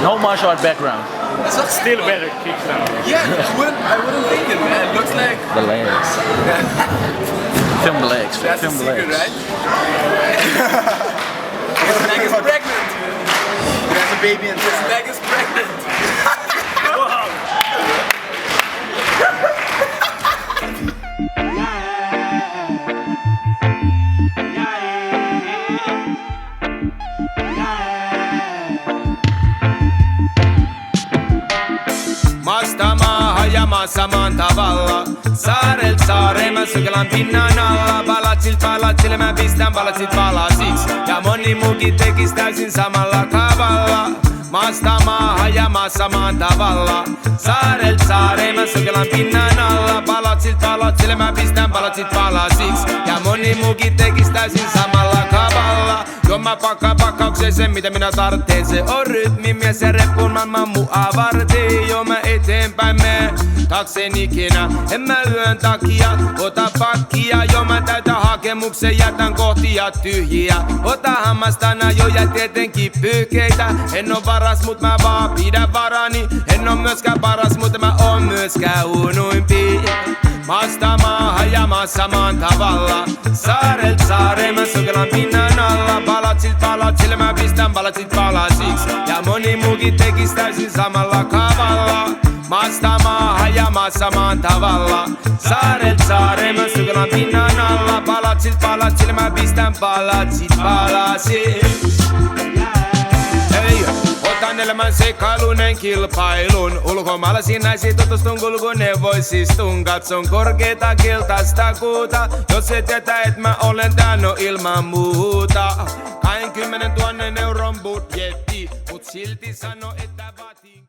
No martial art background. Still better kickdown. Yeah, I wouldn't think it, man. It looks like The legs. Film the legs. that's the Film the secret, legs. right? His leg is pregnant. There's a baby inside. His leg is pregnant. Maasta maahan ja maassa maan tavalla. Saarelt saareen mä sukellan pinnan alla. Palatsil mä pistän palatsit palasiksi. Ja moni muukin tekis täysin samalla kaavalla. Maasta maahan ja maassa maan tavalla. Saarelt saareen mä sukellan pinnan alla. Palatsil mä pistän palatsit palasiksi. Ja moni muukin tekis täysin samalla kaavalla. Joo mä pakkaukseen sen mitä minä tarvitsen. Se on rytmimies ja reppuun maailman mua varten. Joo mä eteenpäin mene taaksen ikinä. En mä yön takia ota pakkia. Joo mä täytän hakemuksen jätän kohtia tyhjiä. Ota hammastana jo ja tietenkin pyykeitä. En oo varas mut mä vaan pidän varani. En oo myöskään paras mut mä oon myöskään huonoimpi. Maasta maahan ja maassa maan tavalla. Saarelt saareen mä sukellan pinnan alla. Palatsil mä pistän palatsit palasiksi. Ja moni muukin tekis täysin samalla kaavalla. Maasta maahan ja maassa maan tavalla. Saarelt saareen mä sukellan pinnan alla. Palatsil mä pistän palatsit palasiksi. Hey, otan elämän seikkailunen kilpailun. Ulkomaalaisiin naisiin tutustun kulkuneuvoisistun. Katson korkeeta keltaista kuuta. Jos et jätä et mä olen tän no ilman muuta. 20 000 euron budjetti, mut silti sano että vaatii.